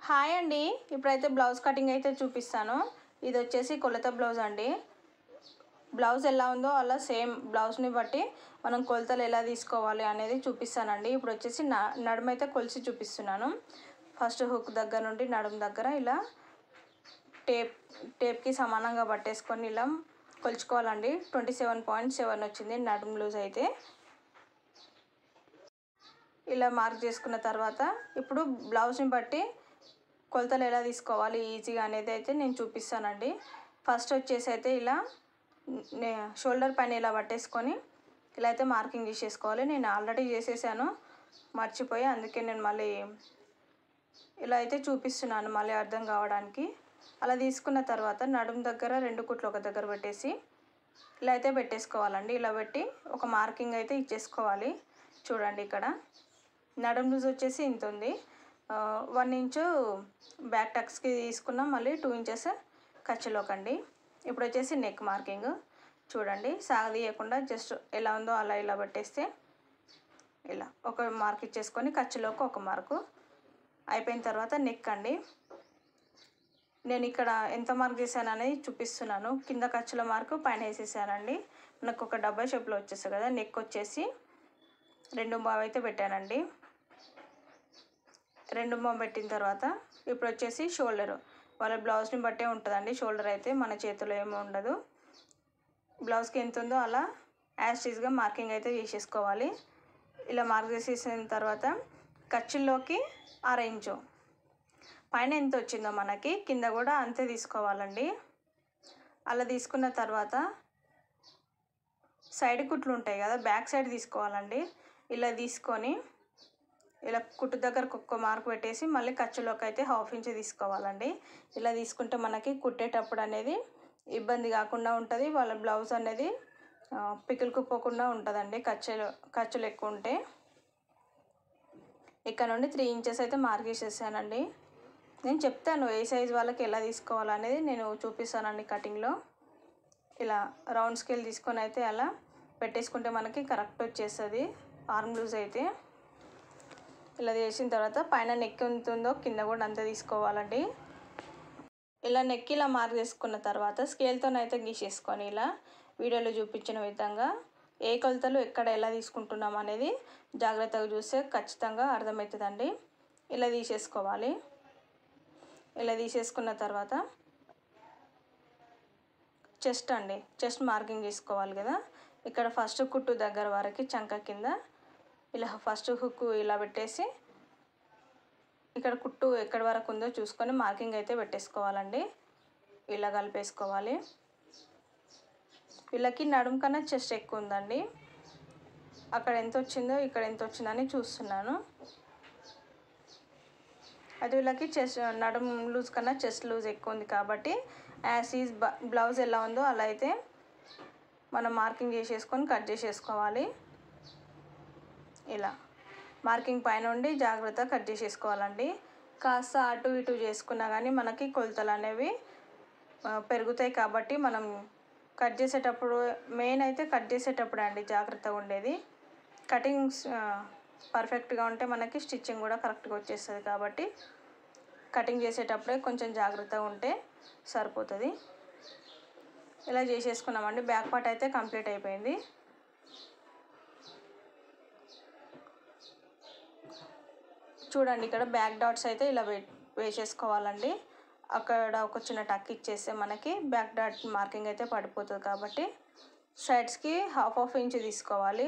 Hi అండి. ఇప్పుడైతే blouse cutting అయితే చూపిస్తాను. ఇది వచ్చేసి కొలత బ్లౌజ్ అండి. బ్లౌజ్ ఎలా ఉందో అలా సేమ్ బ్లౌజ్ని బట్టి మనం కొలతలు ఎలా తీసుకోవాలి అనేది చూపిస్తానండి. ఇప్పుడు వచ్చేసి నడుము అయితే కొలిచి చూపిస్తున్నాను. ఫస్ట్ హుక్ దగ్గర నుండి నడుము దగ్గర ఇలా టేప్కి సమానంగా పట్టేసుకొని ఇలా కొలుచుకోవాలండి. 27.7 వచ్చింది నడుము లూజ్ అయితే. ఇలా మార్క్ చేసుకున్న తర్వాత ఇప్పుడు బ్లౌజ్ని బట్టి కొలతలు ఎలా తీసుకోవాలి ఈజీగా అనేది అయితే నేను చూపిస్తానండి. ఫస్ట్ వచ్చేసి అయితే ఇలా షోల్డర్ పైన ఇలా పట్టేసుకొని ఇలా అయితే మార్కింగ్ తీసేసుకోవాలి. నేను ఆల్రెడీ చేసేసాను, మర్చిపోయి, అందుకే నేను మళ్ళీ ఇలా అయితే చూపిస్తున్నాను మళ్ళీ అర్థం కావడానికి. అలా తీసుకున్న తర్వాత నడుము దగ్గర 2 కుట్లు ఒక దగ్గర పెట్టేసి ఇలా అయితే పెట్టేసుకోవాలండి. ఇలా పెట్టి ఒక మార్కింగ్ అయితే ఇచ్చేసుకోవాలి. చూడండి, ఇక్కడ నడుము లూజ్ వచ్చేసి ఇంత ఉంది. 1 ఇంచు బ్యాక్ టక్స్కి తీసుకున్నాం, మళ్ళీ 2 ఇంచెస్ ఖర్చులోకండి. ఇప్పుడు వచ్చేసి నెక్ మార్కింగ్ చూడండి, సాగదీయకుండా జస్ట్ ఎలా ఉందో అలా ఇలా పెట్టేస్తే ఇలా ఒక మార్క్ ఇచ్చేసుకొని ఖర్చులోకి ఒక మార్కు అయిపోయిన తర్వాత నెక్ అండి. నేను ఇక్కడ ఎంత మార్క్ చేశాను అనేది చూపిస్తున్నాను. కింద ఖర్చుల మార్కు పైన వేసేసానండి. నాకు ఒక డబ్బా షేప్లో వచ్చేస్తుంది కదా. నెక్ వచ్చేసి 2 పావు అయితే పెట్టానండి. 2 పావు పెట్టిన తర్వాత ఇప్పుడు వచ్చేసి షోల్డరు వాళ్ళ బ్లౌజ్ని బట్టే ఉంటుందండి. షోల్డర్ అయితే మన చేతిలో ఏమీ ఉండదు. బ్లౌజ్కి ఎంత ఉందో అలా యాస్టీస్గా మార్కింగ్ అయితే చేసేసుకోవాలి. ఇలా మార్క్ చేసేసిన తర్వాత ఖర్చుల్లోకి 1/2 ఇంచు పైన ఎంత వచ్చిందో మనకి కింద కూడా అంతే తీసుకోవాలండి. అలా తీసుకున్న తర్వాత సైడ్ కుట్లు ఉంటాయి కదా, బ్యాక్ సైడ్ తీసుకోవాలండి. ఇలా తీసుకొని ఇలా కుట్టు దగ్గరకు ఒక్క మార్క్ పెట్టేసి మళ్ళీ ఖర్చులోకి అయితే 1/2 ఇంచు తీసుకోవాలండి. ఇలా తీసుకుంటే మనకి కుట్టేటప్పుడు అనేది ఇబ్బంది కాకుండా ఉంటుంది. వాళ్ళ బ్లౌజ్ అనేది పికిల్కుపోకుండా ఉంటుందండి ఖర్చులు ఎక్కువ ఉంటే. ఇక్కడ నుండి 3 ఇంచెస్ అయితే మార్క్ చేసేసానండి. నేను చెప్తాను ఏ సైజ్ వాళ్ళకి ఎలా తీసుకోవాలనేది నేను చూపిస్తానండి కటింగ్లో. ఇలా రౌండ్ స్కేల్ తీసుకొని అయితే అలా పెట్టేసుకుంటే మనకి కరెక్ట్ వచ్చేస్తుంది ఆర్మ్ లూజ్ అయితే. ఇలా చేసిన తర్వాత పైన నెక్ ఎంత ఉందో కింద కూడా అంతే తీసుకోవాలండి. ఇలా నెక్ ఇలా మార్క్ చేసుకున్న తర్వాత స్కేల్తోనైతే గీసేసుకొని ఇలా వీడియోలో చూపించిన విధంగా ఏ కొలతలు ఎక్కడ ఎలా తీసుకుంటున్నాం అనేది జాగ్రత్తగా చూస్తే ఖచ్చితంగా అర్థమవుతుందండి. ఇలా తీసేసుకోవాలి. ఇలా తీసేసుకున్న తర్వాత చెస్ట్ అండి, చెస్ట్ మార్కింగ్ చేసుకోవాలి కదా. ఇక్కడ ఫస్ట్ కుట్టు దగ్గర వరకు చంక కింద ఇలా ఫస్ట్ హుక్ ఇలా పెట్టేసి ఇక్కడ కుట్టు ఎక్కడి వరకు ఉందో చూసుకొని మార్కింగ్ అయితే పెట్టేసుకోవాలండి. ఇలా కలిపేసుకోవాలి. వీళ్ళకి నడుము కన్నా చెస్ట్ ఎక్కువ ఉందండి. అక్కడ ఎంత వచ్చిందో ఇక్కడ ఎంత వచ్చిందని చూస్తున్నాను. అది వీళ్ళకి చెస్ట్ నడుము లూజ్ కన్నా చెస్ట్ లూజ్ ఎక్కువ ఉంది కాబట్టి యాజ్ ఈజ్ బ్లౌజ్ ఎలా ఉందో అలా అయితే మనం మార్కింగ్ చేసేసుకొని కట్ చేసేసుకోవాలి. ఇలా మార్కింగ్ పైన ఉండి జాగ్రత్తగా కట్ చేసేసుకోవాలండి. కాస్త అటు ఇటు చేసుకున్నా కానీ మనకి కొలతలు అనేవి పెరుగుతాయి కాబట్టి మనం కట్ చేసేటప్పుడు మెయిన్ అయితే కట్ చేసేటప్పుడు అండి జాగ్రత్తగా ఉండేది. కటింగ్స్ పర్ఫెక్ట్గా ఉంటే మనకి స్టిచ్చింగ్ కూడా కరెక్ట్గా వచ్చేస్తుంది కాబట్టి కటింగ్ చేసేటప్పుడే కొంచెం జాగ్రత్తగా ఉంటే సరిపోతుంది. ఇలా చేసేసుకున్నామండి. బ్యాక్ పార్ట్ అయితే కంప్లీట్ అయిపోయింది. చూడండి, ఇక్కడ బ్యాక్ డాట్స్ అయితే ఇలా వేసేసుకోవాలండి. అక్కడ ఒక చిన్న టక్ ఇచ్చేస్తే మనకి బ్యాక్ డాట్ మార్కింగ్ అయితే పడిపోతుంది కాబట్టి సైడ్స్కి 1/2 ఇంచు తీసుకోవాలి.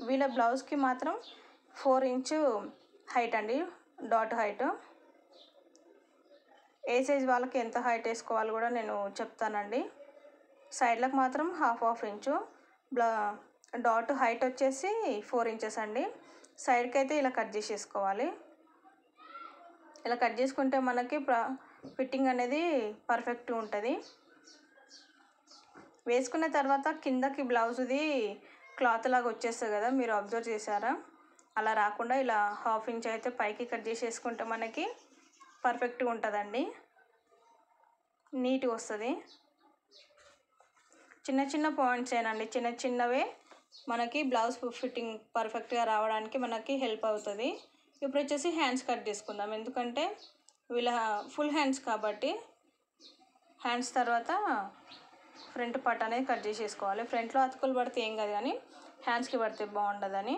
వీళ్ళ బ్లౌజ్కి మాత్రం 4 ఇంచు హైట్ అండి, డాట్ హైట్. ఏ సైజ్ వాళ్ళకి ఎంత హైట్ వేసుకోవాలి కూడా నేను చెప్తానండి. సైడ్లకు మాత్రం 1/2 ఇంచు. డాట్ హైట్ వచ్చేసి 4 ఇంచెస్ అండి. సైడ్కి అయితే ఇలా కట్ చేసేసుకోవాలి. ఇలా కట్ చేసుకుంటే మనకి ఫిట్టింగ్ అనేది పర్ఫెక్ట్గా ఉంటుంది. వేసుకున్న తర్వాత కిందకి బ్లౌజ్ది క్లాత్ లాగా వచ్చేస్తుంది కదా, మీరు అబ్జర్వ్ చేశారా? అలా రాకుండా ఇలా 1/2 ఇంచ్ అయితే పైకి కట్ చేసేసుకుంటే మనకి పర్ఫెక్ట్గా ఉంటుందండి, నీట్గా వస్తుంది. చిన్న చిన్న పాయింట్స్ ఏనండి, చిన్న చిన్నవే మనకి బ్లౌజ్ ఫిట్టింగ్ పర్ఫెక్ట్గా రావడానికి మనకి హెల్ప్ అవుతుంది. ఇప్పుడు వచ్చేసి హ్యాండ్స్ కట్ చేసుకుందాం. ఎందుకంటే వీళ్ళ ఫుల్ హ్యాండ్స్ కాబట్టి హ్యాండ్స్ తర్వాత ఫ్రంట్ పార్ట్ అనేది కట్ చేసేసుకోవాలి. ఫ్రంట్లో అతుకులు పడితే ఏం కాదు కానీ హ్యాండ్స్కి పడితే బాగుండదని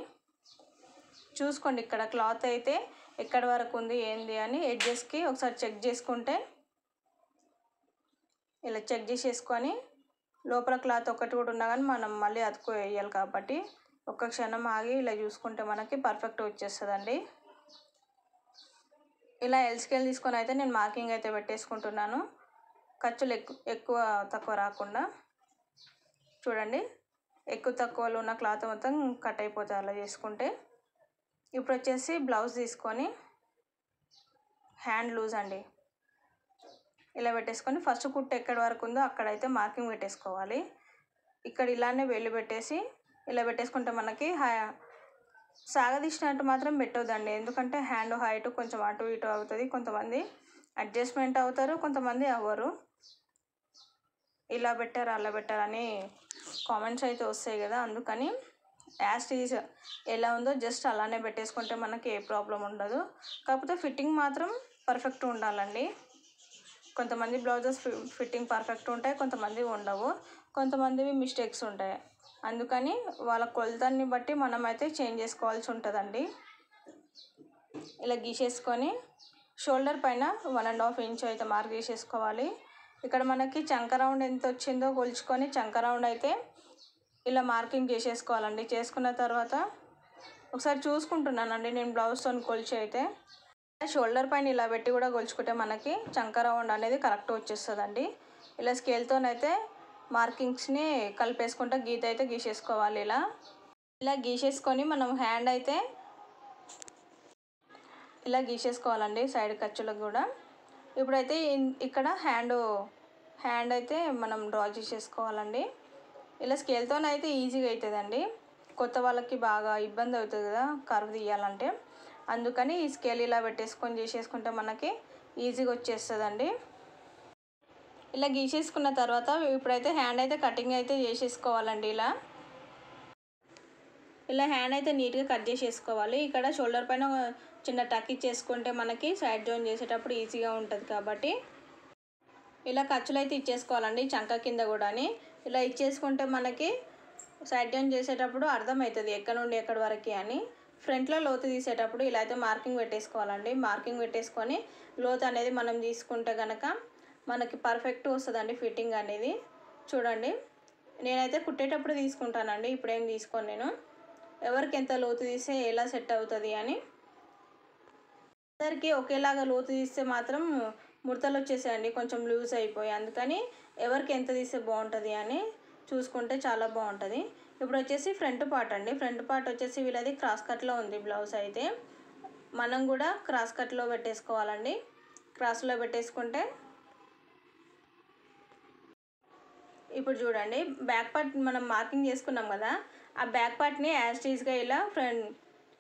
చూసుకోండి. ఇక్కడ క్లాత్ అయితే ఎక్కడి వరకు ఉంది ఏంది అని ఎడ్జెస్కి ఒకసారి చెక్ చేసుకుంటే, ఇలా చెక్ చేసేసుకొని లోపల క్లాత్ ఒక్కటి కూడా ఉన్నా కానీ మనం మళ్ళీ అతుకు వేయాలి కాబట్టి ఒక్క క్షణం ఆగి ఇలా చూసుకుంటే మనకి పర్ఫెక్ట్ వచ్చేస్తుందండి. ఇలా ఎల్ స్కేల్ తీసుకొని అయితే నేను మార్కింగ్ అయితే పెట్టేసుకుంటున్నాను, ఖర్చులు ఎక్కువ తక్కువ రాకుండా. చూడండి, ఎక్కువ తక్కువలో ఉన్న క్లాత్ మొత్తం కట్ అయిపోతుంది అలా చేసుకుంటే. ఇప్పుడు వచ్చేసి బ్లౌజ్ తీసుకొని హ్యాండ్ లూజ్ అండి ఇలా పెట్టేసుకొని ఫస్ట్ కుట్టు ఎక్కడి వరకు ఉందో అక్కడైతే మార్కింగ్ పెట్టేసుకోవాలి. ఇక్కడ ఇలానే వేలు పెట్టేసి ఇలా పెట్టేసుకుంటే మనకి సాగదీసినట్టు మాత్రం పెట్టొద్దండి, ఎందుకంటే హ్యాండ్ హైట్ కొంచెం అటు ఇటు అవుతుంది. కొంతమంది అడ్జస్ట్మెంట్ అవుతారు, కొంతమంది అవ్వరు. ఇలా పెట్టారు అలా పెట్టారని కామెంట్స్ అయితే వస్తాయి కదా, అందుకని యాజ్ ఈజ్ ఎలా ఉందో జస్ట్ అలానే పెట్టేసుకుంటే మనకి ఏ ప్రాబ్లం ఉండదు. కాకపోతే ఫిట్టింగ్ మాత్రం పర్ఫెక్ట్ ఉండాలండి. కొంతమంది బ్లౌజెస్ ఫిట్టింగ్ పర్ఫెక్ట్ ఉంటాయి, కొంతమంది ఉండవు, కొంతమందివి మిస్టేక్స్ ఉంటాయి. అందుకని వాళ్ళ కొలతని బట్టి మనమైతే చేంజ్ చేసుకోవాల్సి ఉంటుందండి. ఇలా గీసేసుకొని షోల్డర్ పైన 1.5 ఇంచ్ అయితే మార్క్ చేసేసుకోవాలి. ఇక్కడ మనకి చంక రౌండ్ ఎంత వచ్చిందో కొలుచుకొని చంక రౌండ్ అయితే ఇలా మార్కింగ్ చేసేసుకోవాలండి. చేసుకున్న తర్వాత ఒకసారి చూసుకుంటున్నానండి నేను బ్లౌజ్తో కొలిచి అయితే. షోల్డర్ పైన ఇలా పెట్టి కూడా కొలుచుకుంటే మనకి చంక రౌండ్ అనేది కరెక్ట్ వచ్చేస్తుందండి. ఇలా స్కేల్తోనైతే మార్కింగ్స్ని కలిపేసుకుంటూ గీత అయితే గీసేసుకోవాలి. ఇలా గీసేసుకొని మనం హ్యాండ్ అయితే ఇలా గీసేసుకోవాలండి సైడ్ ఖర్చులకు కూడా. ఇప్పుడైతే ఇక్కడ హ్యాండ్ అయితే మనం డ్రా చేసేసుకోవాలండి. ఇలా స్కేల్తోనైతే ఈజీగా అవుతుందండి, కొత్త వాళ్ళకి బాగా ఇబ్బంది అవుతుంది కదా కర్వ్ తీయాలంటే. అందుకని ఈ స్కేల్ ఇలా పెట్టేసుకొని చేసేసుకుంటే మనకి ఈజీగా వచ్చేస్తుందండి. ఇలా గీసేసుకున్న తర్వాత ఇప్పుడైతే హ్యాండ్ అయితే కటింగ్ అయితే చేసేసుకోవాలండి. ఇలా హ్యాండ్ అయితే నీట్గా కట్ చేసేసుకోవాలి. ఇక్కడ షోల్డర్ పైన చిన్న టక్ ఇచ్చేసుకుంటే మనకి సైడ్ జాయిన్ చేసేటప్పుడు ఈజీగా ఉంటుంది కాబట్టి ఇలా ఖర్చులు అయితే ఇచ్చేసుకోవాలండి. చంక కింద కూడా ఇలా ఇచ్చేసుకుంటే మనకి సైడ్ జాయిన్ చేసేటప్పుడు అర్థమవుతుంది ఎక్కడ నుండి ఎక్కడి వరకు అని. ఫ్రంట్లో లోతు తీసేటప్పుడు ఇలా అయితే మార్కింగ్ పెట్టేసుకోవాలండి. మార్కింగ్ పెట్టేసుకొని లోతు అనేది మనం తీసుకుంటే కనుక మనకి పర్ఫెక్ట్ వస్తుందండి ఫిట్టింగ్ అనేది. చూడండి, నేనైతే కుట్టేటప్పుడు తీసుకుంటానండి, ఇప్పుడేం తీసుకోను నేను. ఎవరికి ఎంత లోతు తీస్తే ఎలా సెట్ అవుతుంది అని. అందరికీ ఒకేలాగా లోతు తీస్తే మాత్రం ముడతలు వచ్చేసాయండి, కొంచెం లూజ్ అయిపోయి. అందుకని ఎవరికి ఎంత తీస్తే బాగుంటుంది అని చూసుకుంటే చాలా బాగుంటుంది. ఇప్పుడు వచ్చేసి ఫ్రంట్ పార్ట్ అండి. ఫ్రంట్ పార్ట్ వచ్చేసి వీళ్ళది క్రాస్ కట్లో ఉంది బ్లౌజ్ అయితే. మనం కూడా క్రాస్ కట్లో పెట్టేసుకోవాలండి. క్రాస్లో పెట్టేసుకుంటే ఇప్పుడు చూడండి, బ్యాక్ పార్ట్ మనం మార్కింగ్ చేసుకున్నాం కదా, ఆ బ్యాక్ పార్ట్ని యాజ్ టీజ్గా ఇలా ఫ్రంట్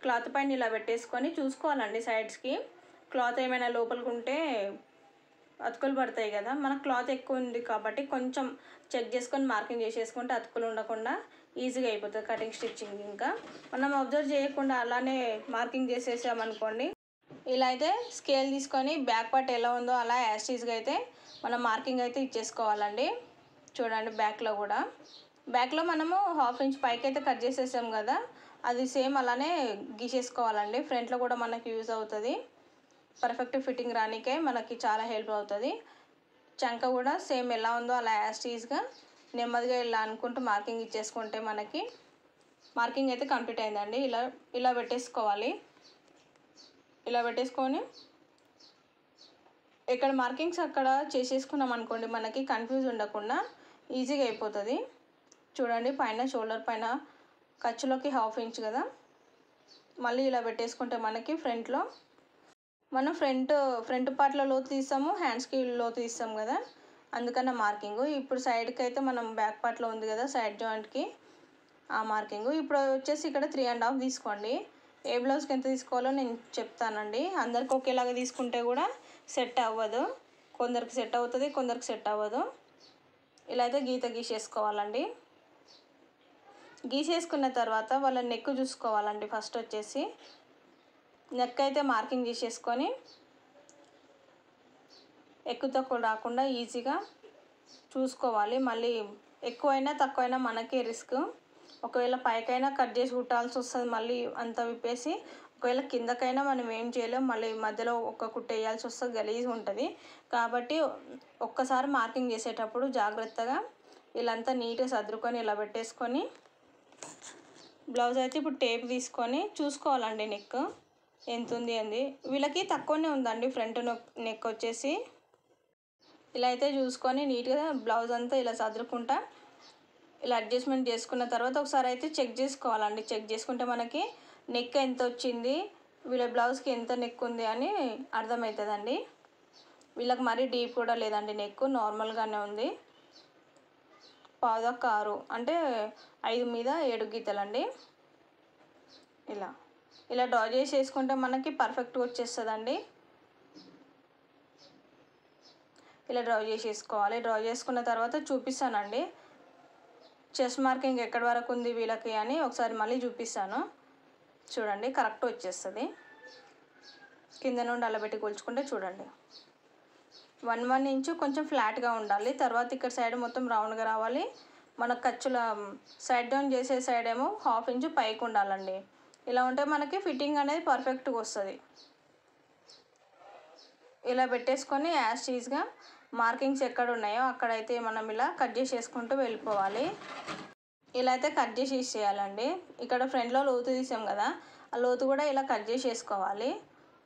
క్లాత్ పైన ఇలా పెట్టేసుకొని చూసుకోవాలండి సైడ్స్కి. క్లాత్ ఏమైనా లోపలికి ఉంటే అతుకులు పడతాయి కదా, మనకు క్లాత్ ఎక్కువ ఉంది కాబట్టి కొంచెం చెక్ చేసుకొని మార్కింగ్ చేసేసుకుంటే అతుకులు ఉండకుండా ఈజీగా అయిపోతుంది కటింగ్ స్టిచ్చింగ్. ఇంకా మనం అబ్జర్వ్ చేయకుండా అలానే మార్కింగ్ చేసేసామనుకోండి, ఇలా అయితే స్కేల్ తీసుకొని బ్యాక్ పార్ట్ ఎలా ఉందో అలా యాజ్ టీజ్గా అయితే మనం మార్కింగ్ అయితే ఇచ్చేసుకోవాలండి. చూడండి, బ్యాక్లో మనము 1/2 ఇంచ్ పైకి అయితే కట్ చేసేసాం కదా, అది సేమ్ అలానే గీసేసుకోవాలండి. ఫ్రంట్లో కూడా మనకి యూజ్ అవుతుంది, పర్ఫెక్ట్ ఫిట్టింగ్ రానికే మనకి చాలా హెల్ప్ అవుతుంది. చంక కూడా సేమ్ ఎలా ఉందో అలా యాజ్ టీజ్గా నెమ్మదిగా ఇలా అనుకుంటూ మార్కింగ్ ఇచ్చేసుకుంటే మనకి మార్కింగ్ అయితే కంప్లీట్ అయిందండి. ఇలా పెట్టేసుకోవాలి. ఇలా పెట్టేసుకొని ఇక్కడ మార్కింగ్స్ అక్కడ చేసేసుకున్నాం అనుకోండి, మనకి కన్ఫ్యూజ్ ఉండకుండా ఈజీగా అయిపోతుంది. చూడండి, పైన షోల్డర్ పైన ఖర్చులోకి 1/2 ఇంచ్ కదా, మళ్ళీ ఇలా పెట్టేసుకుంటే మనకి ఫ్రంట్లో మనం ఫ్రంట్ పార్ట్లో లోతు తీస్తాము, హ్యాండ్స్కి లోతు తీస్తాం కదా, అందుకన్న మార్కింగు. ఇప్పుడు సైడ్కి అయితే మనం బ్యాక్ పార్ట్లో ఉంది కదా సైడ్ జాయింట్కి ఆ మార్కింగు. ఇప్పుడు వచ్చేసి ఇక్కడ 3.5 తీసుకోండి. ఏ బ్లౌజ్కి ఎంత తీసుకోవాలో నేను చెప్తానండి. అందరికి ఒకేలాగా తీసుకుంటే కూడా సెట్ అవ్వదు, కొందరికి సెట్ అవుతుంది, కొందరికి సెట్ అవ్వదు. ఇలా అయితే గీత గీసేసుకోవాలండి. గీసేసుకున్న తర్వాత వాళ్ళ నెక్ చూసుకోవాలండి. ఫస్ట్ వచ్చేసి నెక్ అయితే మార్కింగ్ చేసేసుకొని ఎక్కువ తక్కువ రాకుండా ఈజీగా చూసుకోవాలి. మళ్ళీ ఎక్కువైనా తక్కువైనా మనకే రిస్క్. ఒకవేళ పైకైనా కట్ చేసి కుట్టాల్సి వస్తుంది, మళ్ళీ అంత విప్పేసి. ఒకవేళ కిందకైనా మనం ఏం చేయలేం, మళ్ళీ మధ్యలో ఒక కుట్టు వేయాల్సి వస్తుంది, గలీజ్గా ఉంటుంది. కాబట్టి ఒక్కసారి మార్కింగ్ చేసేటప్పుడు జాగ్రత్తగా ఇలా అంతా నీట్గా సర్దుకొని ఇలా పెట్టేసుకొని బ్లౌజ్ అయితే ఇప్పుడు టేప్ తీసుకొని చూసుకోవాలండి. నెక్ ఎంత ఉంది అంది, వీళ్ళకి తక్కువనే ఉందండి ఫ్రంట్ నెక్ వచ్చేసి. ఇలా అయితే చూసుకొని నీట్గా బ్లౌజ్ అంతా ఇలా సర్దుకుంటా ఇలా అడ్జస్ట్మెంట్ చేసుకున్న తర్వాత ఒకసారి అయితే చెక్ చేసుకోవాలండి. చెక్ చేసుకుంటే మనకి నెక్ ఎంత వచ్చింది, వీళ్ళ బ్లౌజ్కి ఎంత నెక్ ఉంది అని అర్థమవుతుందండి. వీళ్ళకి మరీ డీప్ కూడా లేదండి, నెక్ నార్మల్గానే ఉంది. 5/6 అంటే 5 మీద 7 గీతలండి. ఇలా డ్రా చేసి వేసుకుంటే మనకి పర్ఫెక్ట్గా వచ్చేస్తుందండి. ఇలా డ్రా చేసేసుకోవాలి. డ్రా చేసుకున్న తర్వాత చూపిస్తానండి చెస్ట్ మార్కింగ్ ఎక్కడి వరకు ఉంది వీళ్ళకి అని ఒకసారి మళ్ళీ చూపిస్తాను. చూడండి కరెక్ట్ వచ్చేస్తుంది. కింద నుండి అలా పెట్టి కొలుచుకుంటే చూడండి 1 ఇంచు కొంచెం ఫ్లాట్గా ఉండాలి. తర్వాత ఇక్కడ సైడ్ మొత్తం రౌండ్గా రావాలి. మన ఖర్చుల సైడ్ డౌన్ చేసే సైడ్ ఏమో 1/2 ఇంచు పైకి ఉండాలండి. ఇలా ఉంటే మనకి ఫిట్టింగ్ అనేది పర్ఫెక్ట్గా వస్తుంది. ఇలా పెట్టేసుకొని యాజ్ టీజ్గా మార్కింగ్స్ ఎక్కడ ఉన్నాయో అక్కడైతే మనం ఇలా కట్ చేసేసుకుంటూ వెళ్ళిపోవాలి. ఇలా అయితే కట్ చేసి చేయాలండి. ఇక్కడ ఫ్రంట్లో లోతు తీసాం కదా, ఆ లోతు కూడా ఇలా కట్ చేసేసుకోవాలి.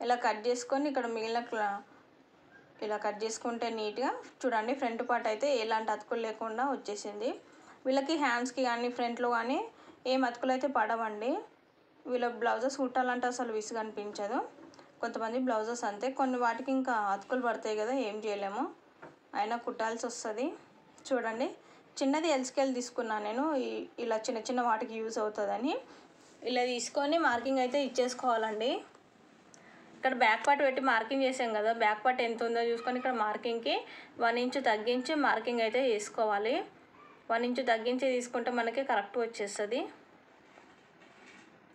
ఇలా కట్ చేసుకొని ఇక్కడ మిగిలిన ఇలా కట్ చేసుకుంటే నీట్గా చూడండి ఫ్రంట్ పార్ట్ అయితే ఎలాంటి అతుకులు లేకుండా వచ్చేసింది. వీళ్ళకి హ్యాండ్స్కి కానీ ఫ్రంట్లో కానీ ఏం అతుకులు అయితే పడవండి. వీళ్ళ బ్లౌజెస్ కుట్టాలంటే అసలు విసుగు అనిపించదు. కొంతమంది బ్లౌజెస్ అంతే, కొన్ని వాటికి ఇంకా అతుకులు పడతాయి కదా, ఏం చేయలేము, అయినా కుట్టాల్సి వస్తుంది. చూడండి చిన్నది ఎల్ స్కేల్ తీసుకున్నాను నేను, ఇలా చిన్న చిన్న వాటికి యూజ్ అవుతుందని. ఇలా తీసుకొని మార్కింగ్ అయితే ఇచ్చేసుకోవాలండి. ఇక్కడ బ్యాక్ పార్ట్ పెట్టి మార్కింగ్ చేసాం కదా, బ్యాక్ పార్ట్ ఎంత ఉందో చూసుకొని ఇక్కడ మార్కింగ్కి 1 ఇంచు తగ్గించి మార్కింగ్ అయితే వేసుకోవాలి. 1 ఇంచు తగ్గించి తీసుకుంటే మనకి కరెక్ట్ వచ్చేస్తుంది.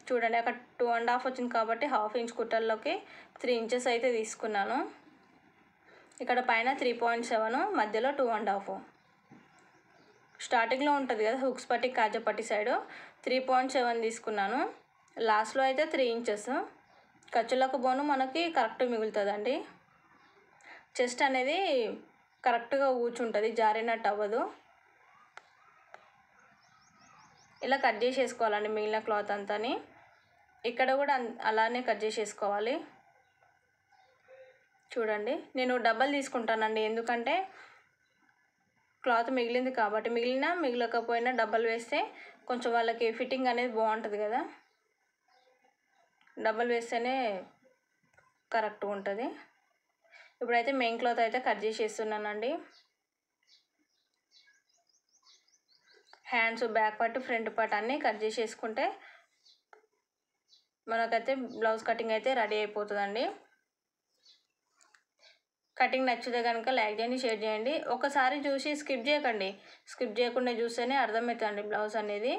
చూడండి అక్కడ 2.5 వచ్చింది కాబట్టి 1/2 ఇంచ్ కుట్టల్లోకి 3 ఇంచెస్ అయితే తీసుకున్నాను. ఇక్కడ పైన 3.7, మధ్యలో 2.5. స్టార్టింగ్లో ఉంటుంది కదా హుక్స్ పట్టి కాజా పట్టి సైడు 3.7 తీసుకున్నాను. లాస్ట్లో అయితే 3 ఇంచెస్. ఖర్చులకు పోను మనకి కరెక్ట్ మిగులుతుందండి. చెస్ట్ అనేది కరెక్ట్గా కూర్చుంటుంది, జారినట్టు అవ్వదు. ఇలా కట్ చేసేసుకోవాలండి మిగిలిన క్లాత్ అంతాని. ఇక్కడ కూడా అలానే కట్ చేసేసుకోవాలి. చూడండి నేను డబల్ తీసుకుంటానండి, ఎందుకంటే క్లాత్ మిగిలింది కాబట్టి. మిగలకపోయినా డబల్ వేస్తే కొంచెం వాళ్ళకి ఫిట్టింగ్ అనేది బాగుంటుంది కదా, డబల్ వేస్తేనే కరెక్ట్గా ఉంటుంది. ఇప్పుడైతే మెయిన్ క్లాత్ అయితే కట్ చేసేస్తున్నానండి. Hands, back part, front part అన్నీ కట్ చేసేసుకుంటే మనకైతే బ్లౌజ్ కటింగ్ అయితే రెడీ అయిపోతుందండి. కటింగ్ నచ్చితే కనుక లైక్ చేయండి, షేర్ చేయండి. ఒకసారి చూసి స్కిప్ చేయకండి. స్కిప్ చేయకుండా చూస్తేనే అర్థమవుతుందండి బ్లౌజ్ అనేది.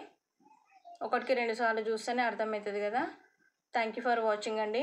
1కి 2 సార్లు చూస్తేనే అర్థమవుతుంది కదా. థ్యాంక్ యూ ఫర్ వాచింగ్ అండి.